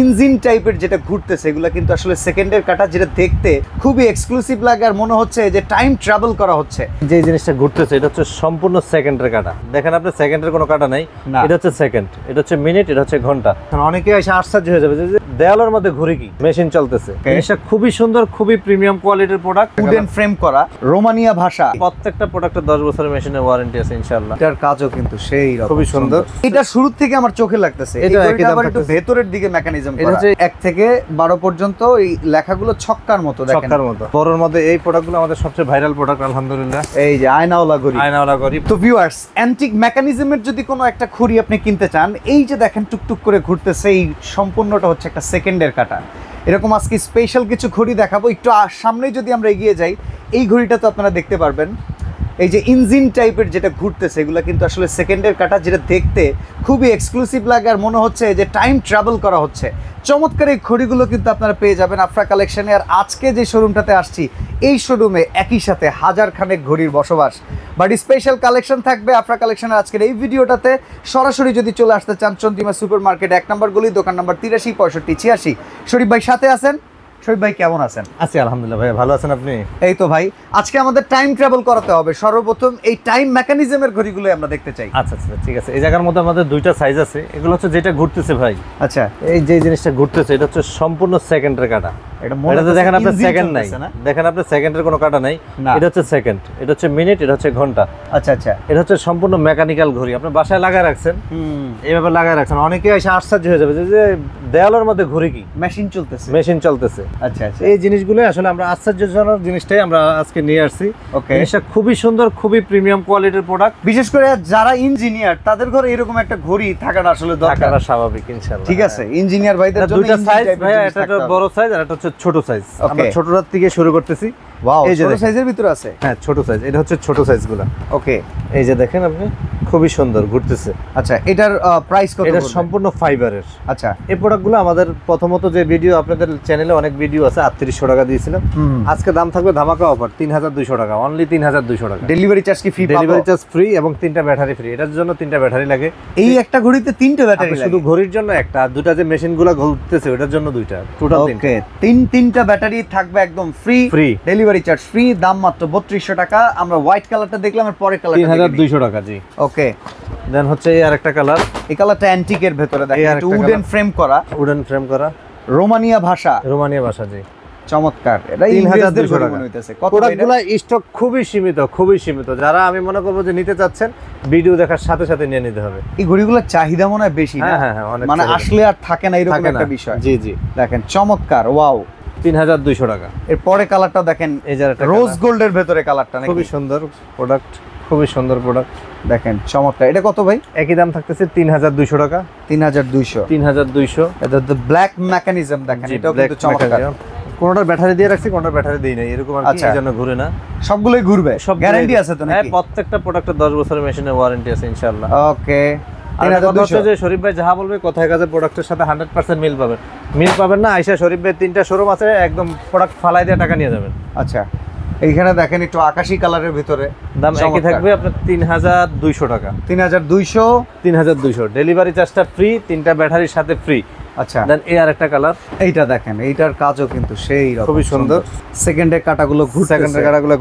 Engine টাইপের যেটা ঘুরতেছে এগুলো কিন্তু আসলে সেকেন্ডের কাটা, যেটা দেখতে খুবই এক্সক্লুসিভ লাগে আর মনে হচ্ছে যে টাইম ট্রাভেল করা হচ্ছে। যে জিনিসটা ঘুরতেছে এটা হচ্ছে সম্পূর্ণ সেকেন্ডের কাটা। দেখেন আপনি সেকেন্ডের কোনো কাটা নাই, এটা হচ্ছে সেকেন্ড, এটা হচ্ছে মিনিট, এটা হচ্ছে ঘন্টা। অনেকে এসে আশ্চর্য হয়ে যাবে যে দেওয়ালের মধ্যে ঘুরে কি মেশিন চলতেছে। জিনিসটা খুবই সুন্দর, খুবই প্রিমিয়াম কোয়ালিটির প্রোডাক্ট, উডেন ফ্রেম করা, রোমানিয়া ভাষা। প্রত্যেকটা প্রোডাক্টের 10 বছরের মেশিনের ওয়ারেন্টি আছে ইনশাআল্লাহ। এটার কাজও কিন্তু সেই রকম খুবই সুন্দর। এটা শুরু থেকে আমার চোখে লাগতেছে। এটা একেবারে একটু ভেতরের দিকে মেকানিজম করা। এটা হচ্ছে 1 থেকে 12 পর্যন্ত এই লেখাগুলো ছক্কার মতো, দেখেন ছক্কার মতো। বড়র মধ্যে এই প্রোডাক্টগুলো আমাদের সবচেয়ে ভাইরাল প্রোডাক্ট আলহামদুলিল্লাহ। এই যে আয়নাওয়ালা ঘড়ি, আয়নাওয়ালা ঘড়ি। তো ভিউয়ার্স, অ্যান্টিক মেকানিজমের যদি কোনো একটা ঘড়ি আপনি কিনতে চান, এই যে দেখেন টুকটুক করে ঘুরতেছে, এই সম্পূর্ণটা হচ্ছে একটা সেকেন্ডের কাটা। এরকম আজকে স্পেশাল কিছু ঘড়ি দেখাবো। একটু সামনেই যদি আমরা এগিয়ে যাই, এই ঘড়িটা তো আপনারা দেখতে পারবেন। এই যে ইঞ্জিন টাইপের যেটা ঘুরতেছে এগুলো কিন্তু আসলে সেকেন্ডের কাটা, যেটা দেখতে খুবই এক্সক্লুসিভ লাগে আর মনে হচ্ছে যে টাইম ট্রাভেল করা হচ্ছে। চমৎকার এই ঘড়িগুলো কিন্তু আপনারা পেয়ে যাবেন আফরা কালেকশনে। আর আজকে যে শোরুমটাতে আসছি, এই শোরুমে একই সাথে হাজার খানেক ঘড়ির বসবাস, বাট স্পেশাল কালেকশন থাকবে আফরা কালেকশনের আজকের এই ভিডিওটাতে। সরাসরি যদি চলে আসতে চান, চন্দ্রিমা সুপার মার্কেট 1 নম্বর গলি, দোকান নাম্বার 83 65 86। শরীফ ভাই সাথে আছেন। শরীফ ভাই কেমন আছেন? আছি আলহামদুলিল্লাহ ভাই, ভালো আছেন আপনি? এই তো ভাই, আজকে আমাদের টাইম ট্রাভেল করাতে হবে। সর্বপ্রথম এই টাইম মেকানিজমের ঘড়িগুলো আমরা দেখতে চাই। আচ্ছা আচ্ছা ঠিক আছে। এই জায়গার মধ্যে আমাদের দুইটা সাইজ আছে। এগুলো হচ্ছে যেটা ঘুরতেছে ভাই। আচ্ছা, এই যে জিনিসটা ঘুরতেছে এটা হচ্ছে সম্পূর্ণ সেকেন্ডের কাটা। এটাতে দেখেন আপনার সেকেন্ড নাই, দেখেন আপনার সেকেন্ডের কোনো কাটা নাই, এটা হচ্ছে সেকেন্ড, এটা হচ্ছে মিনিট, এটা হচ্ছে ঘন্টা। আচ্ছা আচ্ছা, এটা হচ্ছে সম্পূর্ণ মেকানিক্যাল ঘড়ি। আপনি বাসায় লাগায় রাখছেন, এইভাবে লাগায় রাখছেন। অনেকে এসে আশ্চর্য হয়ে যাবে যে দেওয়ালের মধ্যে ঘুরে কি মেশিন চলতেছে, মেশিন চলতেছে। আচ্ছা আচ্ছা, এই জিনিসগুলো আসলে আমরা আশ্চর্যজনক জিনিসটাই আমরা আজকে নিয়ে আসছি। ওকে, জিনিসটা খুবই সুন্দর, খুবই প্রিমিয়াম কোয়ালিটির প্রোডাক্ট। বিশেষ করে যারা ইঞ্জিনিয়ার তাদের ঘরে এরকম একটা ঘড়ি থাকাটা আসলে দরকার, স্বাভাবিক ইনশাআল্লাহ। ঠিক আছে, ইঞ্জিনিয়ার ভাইদের জন্য দুইটা সাইজ ভাই, এটা বড় সাইজ আর এটা হচ্ছে ছোট সাইজ। আমরা ছোটটার থেকে শুরু করতেছি। ওয়াও, এই যে ছোট সাইজের ভিতরে আছে। হ্যাঁ ছোট সাইজ, এটা হচ্ছে ছোট সাইজগুলো। ওকে, এই যে দেখেন আপনি, খুবই সুন্দর ঘুরতেছে। আচ্ছা, এটার প্রাইস কত? এটা সম্পূর্ণ ফাইবারের। আচ্ছা, এই প্রোডাক্টগুলো আমাদের প্রথমত যে ভিডিও আপনাদের চ্যানেলে অনেক ভিডিও আছে 3800 টাকা দিয়েছিলাম। আজকে দাম থাকবে ধামাকা অফার 3200 টাকা, অনলি 3200 টাকা। ডেলিভারি চার্জ কি ফ্রি? ডেলিভারি চার্জ ফ্রি এবং 3টা ব্যাটারি ফ্রি। এটার জন্য 3টা ব্যাটারি লাগে। এই একটা ঘড়িতে 3টা ব্যাটারি লাগে? শুধু ঘড়ির জন্য একটা, আর দুটো যে মেশিনগুলো ঘুরতেছে ওটার জন্য 2টা, টোটাল 3টা। ওকে, 3টা ব্যাটারি থাকবে একদম ফ্রি, ডেলিভারি চার্জ ফ্রি, দাম মাত্র 3200 টাকা। আমরা হোয়াইট কালারটা দেখলাম, আর পরের কালারটা 3200 টাকা। জি, ওকে। দেন হচ্ছে এই আরেকটা কালার, এই কালারটা অ্যান্টিকের ভিতরে, দেখেন একটু উডেন ফ্রেম করা, উডেন ফ্রেম করা, রোমানিয়া ভাষা, রোমানিয়া ভাষা। জি, চমৎকার। এটা 3200 টাকা। কত? প্রোডাক্টগুলো স্টক খুবই সীমিত, খুবই সীমিত। যারা আমি মনে করব যে নিতে চাচ্ছেন, ভিডিও দেখার সাথে সাথে নিয়ে নিতে হবে। এই ঘড়িগুলোর চাহিদা মনে হয় বেশি না? হ্যাঁ হ্যাঁ, মানে আসলে আর থাকে না এরকম একটা বিষয়। জি জি, দেখেন চমৎকার, ওয়াও, 3200 টাকা। এর পরে কালারটা দেখেন, এই যে রোজ গোল্ডের ভিতরে কালারটা, খুবই সুন্দর প্রোডাক্ট, খুবই সুন্দর প্রোডাক্ট। দেখেন চমৎকার। এটা কত ভাই? একই দাম থাকতেছে 3200 টাকা। 3200। এটা তো ব্ল্যাক মেকানিজম, দেখেন এটাও কিন্তু চমৎকার। কোনটার ব্যাটারি দিয়ে রাখছি, কোনটার ব্যাটারি দেই নাই, এরকম আর কি, এজন্য ঘুরে না। সবগুলোই ঘুরবে? সব গ্যারান্টি আছে তো নাকি? হ্যাঁ, প্রত্যেকটা প্রোডাক্টের 10 বছরের মেশিনের ওয়ারেন্টি আছে ইনশাআল্লাহ। ওকে, 3200। যে শরীফ ভাই যাহা বলবে কথায় কাজে প্রোডাক্টের সাথে 100% মিল পাবেন। মিল পাবেন না, আইসা শরীফ ভাই 3টা শোরুম আছে, একদম প্রোডাক্ট ফালাই দিয়ে টাকা নিয়ে যাবেন। আচ্ছা, এইখানে দেখেন একটু আকাশী কালারের ভিতরে, দাম একই থাকবে আপনার 3200 টাকা। 3200। ডেলিভারি চার্জটা ফ্রি, 3টা ব্যাটারির সাথে ফ্রি। আচ্ছা, দেন এই আরেকটা কালার, এইটা দেখেন, এইটার কাজও কিন্তু সেই রকম, খুবই সুন্দর। সেকেন্ডের কাটাগুলো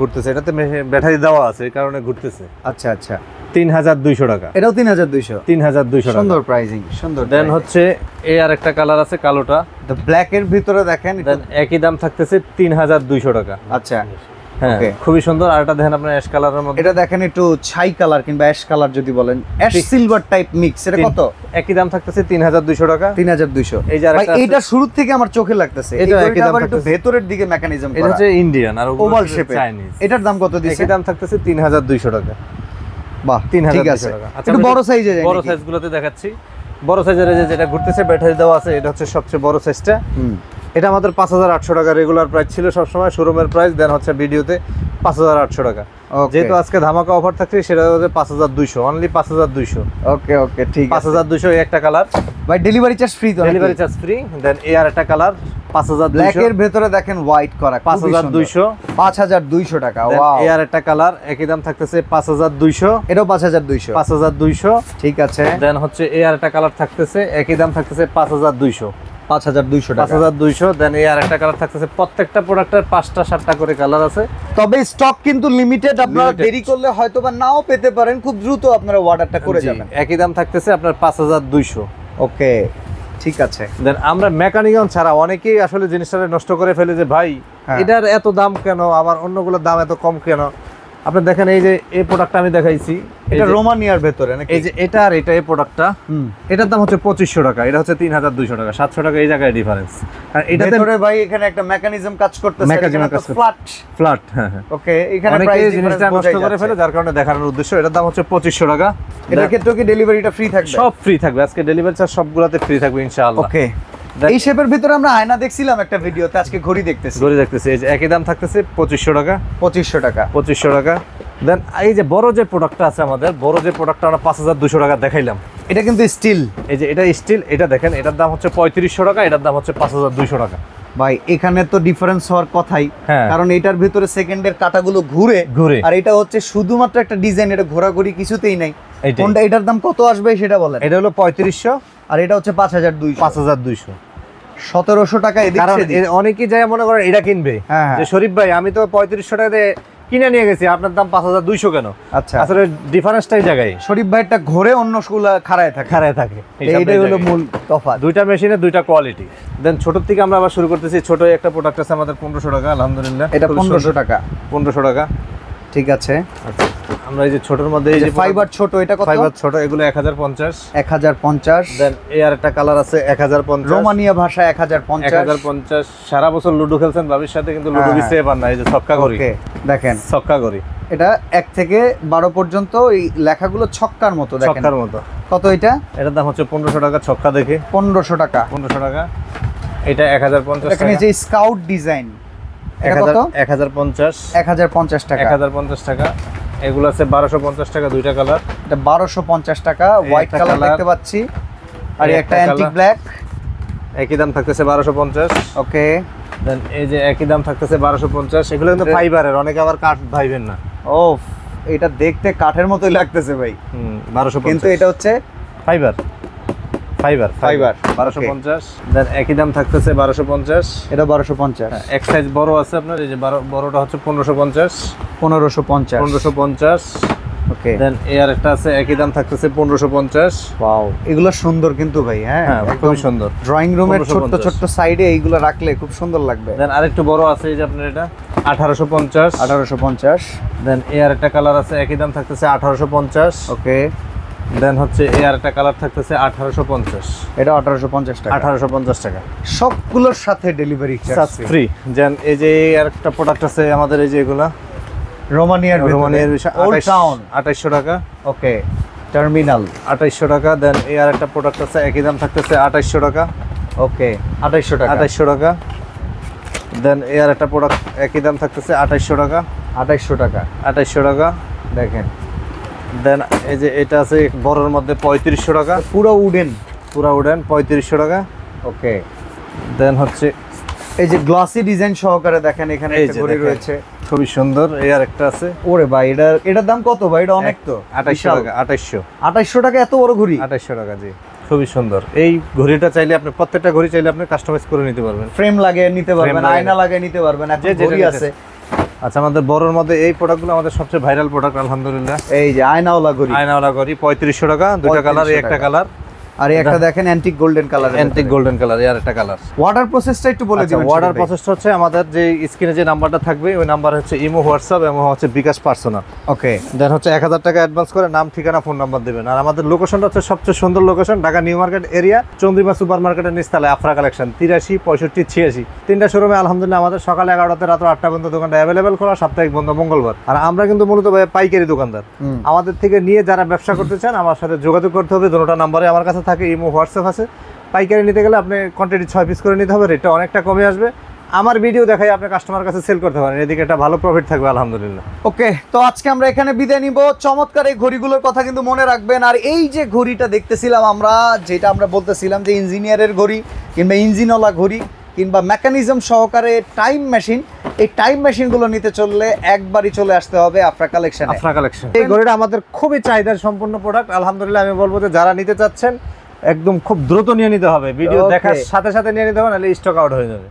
ঘুরতেছে, এটাতে ব্যাটারি দেওয়া আছে, এই কারণে ঘুরতেছে। আচ্ছা আচ্ছা, 3200 টাকা। এটাও 3200। 3200 টাকা, সুন্দর প্রাইসিং, সুন্দর। দেন হচ্ছে এই আরেকটা কালার আছে কালোটা, ব্ল্যাক এর ভিতরে দেখেন, দেন একই দাম থাকতেছে 3200 টাকা। আচ্ছা, হ্যাঁ খুবই সুন্দর। আর এটা দেখেন আপনার অ্যাশ কালারের মধ্যে, এটা দেখেন একটু ছাই কালার কিংবা অ্যাশ কালার যদি বলেন, অ্যাশ সিলভার টাইপ মিক্স। এটা কত? একই দাম থাকতেছে 3200 টাকা। 3200। এই যে আরেকটা, এটা শুরু থেকে আমার চোখে লাগতেছে, এটা একই দাম, একটু ভেতরের দিকে মেকানিজম করা, এটা হচ্ছে ইন্ডিয়ান আর ওভাল শেপে চাইনিজ। এটার দাম কত দিছে? একই দাম থাকতেছে 3200 টাকা। বাহ, 3200 টাকা। আচ্ছা, একটু বড় সাইজে যাই, বড় সাইজগুলোতে দেখাচ্ছি। বড় সাইজের যেটা ঘুরতেছে ব্যাটারি দেওয়া আছে, এটা হচ্ছে সবচেয়ে বড় সাইজটা। এটা আমাদের 5800 টাকা রেগুলার প্রাইস ছিল সবসময়, শোরুমের প্রাইস। দেন হচ্ছে ভিডিওতে 5800 টাকা। যেহেতু আজকে ধামাকা অফার থাকছে, সেটা হচ্ছে 5200, অনলি 5200। ওকে ওকে, ঠিক আছে। 5200 এই একটা কালার ভাই, ডেলিভারি চার্জ ফ্রি তো? Delivery charge free. দেন এই আর একটা কালার 5200, ব্ল্যাক এর ভিতরে দেখেন হোয়াইট করা, 5200। 5200 টাকা। ওয়াও, এই আর একটা কালার একই দাম থাকতেছে 5200, এটাও 5200। 5200, ঠিক আছে। দেন হচ্ছে এই আর একটা কালার থাকতেছে, একই দাম থাকতেছে 5200। 5200 টাকা। 5200। দেন এই আরেকটা কালার থাকতেছে, প্রত্যেকটা প্রোডাক্টের 5টা 7টা করে কালার আছে। তবে স্টক কিন্তু লিমিটেড, আপনারা Limited। দেরি করলে হয়তোবা নাও পেতে পারেন, খুব দ্রুত আপনারা অর্ডারটা করে জি, যাবেন। একই দাম থাকতেছে আপনার 5200। ওকে, ঠিক আছে। দেন আমরা মেকানিক্যাল ছাড়া অনেকেই আসলে জিনিসটা নষ্ট করে ফেলে যে ভাই হ্যাঁ। এটার এত দাম কেন, আবার অন্যগুলোর দাম এত কম কেন। আপনি দেখেন এই যে এই প্রোডাক্টটা আমি দেখাইছি, এটা রোমানিয়ার ভেতরে নাকি? এই যে এটা আর এটা, এই প্রোডাক্টটা এটার দাম হচ্ছে 2500 টাকা, এটা হচ্ছে 3200 টাকা, 700 টাকা এই জায়গায় ডিফারেন্স। আর এটাতে ভেতরে ভাই এখানে একটা মেকানিজম কাজ করতেছে, Mechanism এখানে তো কাজ করতেছে। ফ্ল্যাট। ফ্ল্যাট, হ্যাঁ হ্যাঁ। ওকে, এখানে অনেকে প্রাইস এই জিনিসটা নষ্ট করে ফেলে, যার কারণে দেখানোর উদ্দেশ্য। এটার দাম হচ্ছে 2500 টাকা। এটার ক্ষেত্রে কি ডেলিভারিটা ফ্রি থাকবে? সব ফ্রি থাকবে, আজকে ডেলিভারি চার্জ সবগুলোতে ফ্রি থাকবে ইনশাআল্লাহ। ওকে, এই শেপের ভিতরে আমরা আয়না দেখছিলাম একটা ভিডিওতে, আজকে ঘড়ি দেখতেছি। ঘড়ি দেখতেছি, এই যে একই দাম থাকতেছে 2500 টাকা। 2500 টাকা। 2500 টাকা। দেন এই যে বড় যে প্রোডাক্টটা আছে আমাদের, বড় যে প্রোডাক্টটা আমরা 5200 টাকা দেখাইলাম, এটা কিন্তু স্টিল। এই যে এটা স্টিল, এটা দেখেন এটার দাম হচ্ছে 3500 টাকা, এটার দাম হচ্ছে 5200 টাকা। ভাই এখানে তো ডিফারেন্স হওয়ার কথাই, হ্যাঁ। কারণ এটার ভিতরে সেকেন্ডের কাটাগুলো ঘুরে, আর এটা হচ্ছে শুধুমাত্র একটা ডিজাইন, এটা ঘোরাঘুরি কিছুতেই নাই। এইটাই। কোনটা, এটার দাম কত আসবে সেটা বলেন। এটা হলো 3500, আর এটা হচ্ছে 5200। 5200। 1700 টাকা এদিক কারণ সেদিক। অনেকেই যায় মনে করেন এটা কিনবে, হ্যাঁ, হ্যাঁ। যে শরীফ ভাই আমি তো 3500 টাকা দিয়ে কিনে নিয়ে গেছি, আপনার দাম 5200 কেন? আচ্ছা, আসলে ডিফারেন্সটাই জায়গায় শরীফ ভাইটা ঘোরে অন্য স্কুল খাড়ায় থাকে। খারায় থাকে, এইটাই হলো মূল তফাৎ। দুইটা মেশিনে দুইটা কোয়ালিটি। দেন ছোট থেকে আমরা আবার শুরু করতেছি। ছোট একটা প্রোডাক্ট আছে আমাদের 1500 টাকা, আলহামদুলিল্লাহ। এটা 1500 টাকা। 1500 টাকা, ঠিক আছে। আচ্ছা। আমরা এই যে ছোটর মধ্যে এই যে ফাইবার ছোট, এটা কত? ফাইবার ছোট, এগুলো 1050। 1050। দেন এই আর একটা কালার আছে 1050, রোমানিয়া ভাষা 1050। 1050। সারা বছর লুডো খেলছেন ভাবির সাথে, কিন্তু লুডো হ্যাঁ, বিসে পান না। এই যে ছক্কা করি, ওকে, দেখেন ছক্কা করি, এটা 1 থেকে 12 পর্যন্ত এই লেখাগুলো ছক্কার মতো, দেখেন ছক্কার মতো। কত এটা? এটার দাম হচ্ছে 1500 টাকা ছক্কা দেখে। 1500 টাকা। 1500 টাকা। এটা 1050 এখানে টাকা। যে স্কাউট ডিজাইন, এটা কত? 1050। 1050 টাকা। 1050 টাকা। এগুলো আছে 1250 টাকা, দুইটা কালার। এটা 1250 টাকা, হোয়াইট একটা কালার colour, দেখতে পাচ্ছি, আর এই একটা একটা অ্যান্টিক colour। ব্ল্যাক। একই দাম থাকতেছে 1250। ওকে, দেন এই যে একই দাম থাকতেছে 1250। এগুলো কিন্তু ফাইবারের, অনেকে আবার কাঠ ভাইবেন না। ও, এটা দেখতে কাঠের মতোই লাগতেছে ভাই, 1250, কিন্তু এটা হচ্ছে ফাইবার। Fibre fibre. 1250। দেন একই দাম থাকতেছে 1250। এটা 1250। এক সাইজ বড় আছে আপনার, এই যে বড়টা হচ্ছে 1550। 1550। 1550। ওকে, দেন এই আর একটা আছে, একই দাম থাকতেছে 1550। ওয়াও, এগুলো সুন্দর কিন্তু ভাই। হ্যাঁ, হ্যাঁ, খুবই সুন্দর। ড্রয়িং রুমের ছোট 1550 ছোট সাইডে এইগুলো রাখলে খুব সুন্দর লাগবে। দেন আরেকটু বড় আছে, এই যে আপনার এটা 1850। 1850। দেন এই আর একটা কালার আছে, একই দাম থাকতেছে 1850। ওকে, দেন হচ্ছে এই আর একটা কালার থাকতেছে 1850। এটা 1850 টাকা। 1850 টাকা সবগুলোর সাথে ডেলিভারি চার্জ ফ্রি। দেন এই যে আর একটা প্রোডাক্ট আছে আমাদের, এই যে এগুলা রোমানিয়ার রোমানিয়ার 2800 টাকা। ওকে, টার্মিনাল 2800 টাকা। দেন এই আর একটা প্রোডাক্ট আছে, একই দাম থাকতেছে 2800 টাকা। ওকে, 2800 টাকা। 2800 টাকা। দেন এই আর একটা প্রোডাক্ট, একই দাম থাকতেছে 2800 টাকা। 2800 টাকা। 2800 টাকা। দেখেন, দেন এই যে এটা আছে বড়র মধ্যে 3500 টাকা, পুরো উডেন। পুরা উডেন 3500 টাকা। ওকে, দেন হচ্ছে এই যে গ্লসি ডিজাইন সহকারে দেখেন, এখানে এই একটা যে ঘড়ি দেখেন, রয়েছে, খুবই সুন্দর। এই আর একটা আছে, ওরে ভাই, এটার দাম কত ভাই? এটা অনেক তো। 2800 টাকা। 2800 2800 টাকা এত বড় ঘড়ি? 2800 টাকা, জি। খুবই সুন্দর। এই ঘড়িটা চাইলে আপনি, প্রত্যেকটা ঘড়ি চাইলে আপনি কাস্টমাইজ করে নিতে পারবেন। ফ্রেম লাগিয়ে নিতে পারবেন, লাগিয়ে আয়না লাগিয়ে নিতে পারবেন, এখন যে যেটা ঘড়ি নিতে আছে। আচ্ছা, আমাদের বড়র মধ্যে এই প্রোডাক্টগুলো আমাদের সবচেয়ে ভাইরাল প্রোডাক্ট, আলহামদুলিল্লাহ। এই যে আয়নাওয়ালা ঘড়ি, আয়নাওয়ালা ঘড়ি 3500 টাকা, দুটো কালার, এই একটা কালার, আর এই একটা দেখেন antique golden colour. Antique golden colour, এই আর একটা কালার। ওয়াটার প্রসেসটা একটু বলে দিবেন। অর্ডার প্রসেসটা হচ্ছে আমাদের যে স্ক্রিনে যে নাম্বারটা থাকবে, ওই নাম্বার হচ্ছে ইমো, হোয়াটসঅ্যাপ এবং হচ্ছে বিকাশ পার্সোনাল। ওকে, দেন হচ্ছে 1000 টাকা অ্যাডভান্স করে নাম, ঠিকানা, ফোন নাম্বার দেবেন। আর আমাদের লোকেশনটা হচ্ছে সবচেয়ে সুন্দর location, Dhaka new market area, Chandrima super মার্কেটের নিচতলায়, আফরা কালেকশন 83, 65, 86। তিনটা শোরুমে আলহামদুলিল্লাহ আমাদের সকালে 11টাতে রাত 8টা পর্যন্ত দোকানটা অ্যাভেলেবেল খোলা, সাপ্তাহিক বন্ধ মঙ্গলবার। আর আমরা কিন্তু মূলত পাইকারি দোকানদার। আমাদের থেকে নিয়ে যারা ব্যবসা করতে চান, আমার সাথে যোগাযোগ করতে হবে। দুটোটা নাম্বারে আমার কাছে থাকে, ইমো, হোয়াটসঅ্যাপ আছে। পাইকারি নিতে গেলে আপনি কোয়ান্টিটি 6 পিস করে নিতে হবে, রেটটা অনেকটা কমে আসবে। আমার ভিডিও দেখাই আপনি কাস্টমার কাছে সেল করতে পারেন, এদিকে একটা ভালো প্রফিট থাকবে আলহামদুলিল্লাহ। ওকে, তো আজকে আমরা এখানে বিদায় নিব। চমৎকার এই ঘড়িগুলোর কথা কিন্তু মনে রাখবেন। আর এই যে ঘড়িটা দেখতেছিলাম আমরা, যেটা আমরা বলতেছিলাম যে ইঞ্জিনিয়ারের ঘড়ি কিংবা ইঞ্জিনওয়ালা ঘড়ি কিংবা মেকানিজম সহকারে টাইম মেশিন, এই টাইম মেশিনগুলো নিতে চললে একবারই চলে আসতে হবে আফরা কালেকশনে। আফরা কালেকশন, এই ঘড়িটা আমাদের খুবই চাহিদার সম্পূর্ণ প্রোডাক্ট। আলহামদুলিল্লাহ আমি বলবো যে যারা নিতে চাচ্ছেন একদম খুব দ্রুত নিয়ে নিতে হবে, ভিডিও Okay. দেখার সাথে সাথে নিয়ে নিতে হবে, নাহলে স্টক আউট হয়ে যাবে।